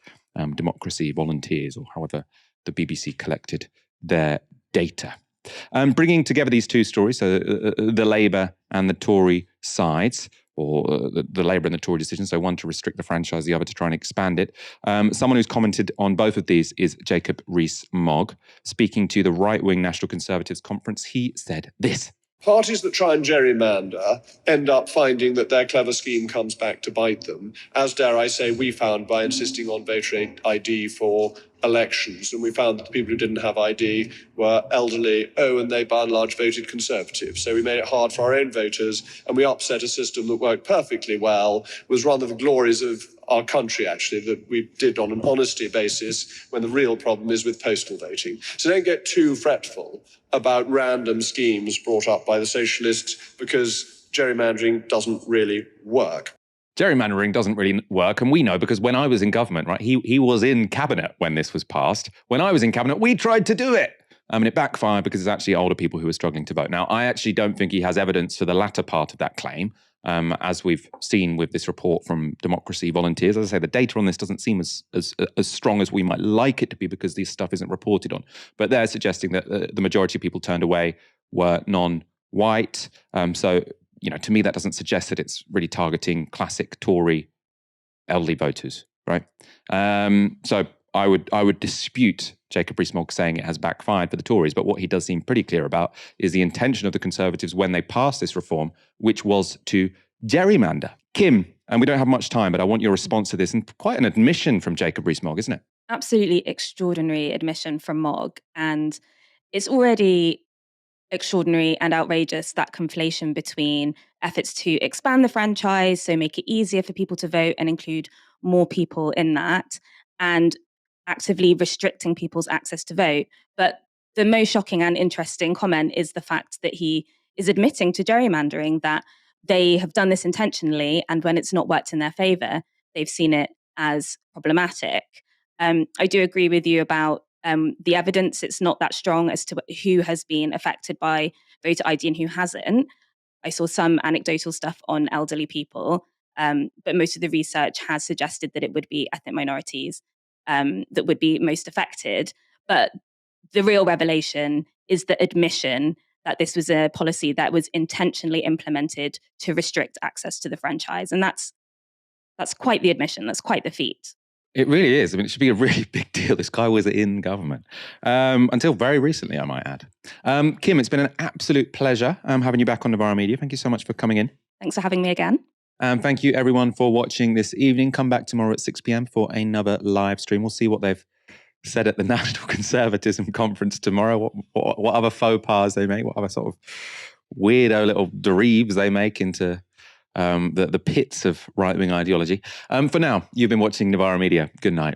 Democracy Volunteers, or however the BBC collected their data. Bringing together these two stories, so the Labour and the Tory sides, or the Labour and the Tory decision, so one to restrict the franchise, the other to try and expand it. Someone who's commented on both of these is Jacob Rees-Mogg. Speaking to the right-wing National Conservatives conference, he said this. Parties that try and gerrymander end up finding that their clever scheme comes back to bite them, as, dare I say, we found by insisting on voter ID for elections. And we found that the people who didn't have ID were elderly, and they by and large voted Conservative. So we made it hard for our own voters, and we upset a system that worked perfectly well. It was one of the glories of our country, actually, that we did on an honesty basis, when the real problem is with postal voting. So don't get too fretful about random schemes brought up by the socialists, because gerrymandering doesn't really work. Gerrymandering doesn't really work, and we know because when I was in government, right, he was in cabinet when this was passed. When I was in cabinet, we tried to do it. And it backfired because it's actually older people who were struggling to vote. Now, I actually don't think he has evidence for the latter part of that claim, as we've seen with this report from Democracy Volunteers. As I say, the data on this doesn't seem as strong as we might like it to be because this stuff isn't reported on. But they're suggesting that the majority of people turned away were non-white. So, you know, to me, that doesn't suggest that it's really targeting classic Tory elderly voters, right? So I would dispute Jacob Rees-Mogg saying it has backfired for the Tories, but what he does seem pretty clear about is the intention of the Conservatives when they passed this reform, which was to gerrymander. Kim, and we don't have much time, but I want your response to this, and quite an admission from Jacob Rees-Mogg, isn't it? Absolutely extraordinary admission from Mogg, and it's already extraordinary and outrageous, that conflation between efforts to expand the franchise, so make it easier for people to vote and include more people in that, and actively restricting people's access to vote. But the most shocking and interesting comment is the fact that he is admitting to gerrymandering, that they have done this intentionally, and when it's not worked in their favour, they've seen it as problematic. I do agree with you about the evidence. It's not that strong as to who has been affected by voter ID and who hasn't. I saw some anecdotal stuff on elderly people, but most of the research has suggested that it would be ethnic minorities that would be most affected. But the real revelation is the admission that this was a policy that was intentionally implemented to restrict access to the franchise. And that's quite the admission. That's quite the feat. It really is. I mean, it should be a really big deal. This guy was in government until very recently, I might add. Kim, it's been an absolute pleasure having you back on Novara Media. Thank you so much for coming in. Thanks for having me again. Thank you, everyone, for watching this evening. Come back tomorrow at 6 p.m. for another live stream. We'll see what they've said at the National Conservatism conference tomorrow, what other faux pas they make, what other sort of weirdo little derives they make into the pits of right-wing ideology. For now, you've been watching Novara Media. Good night.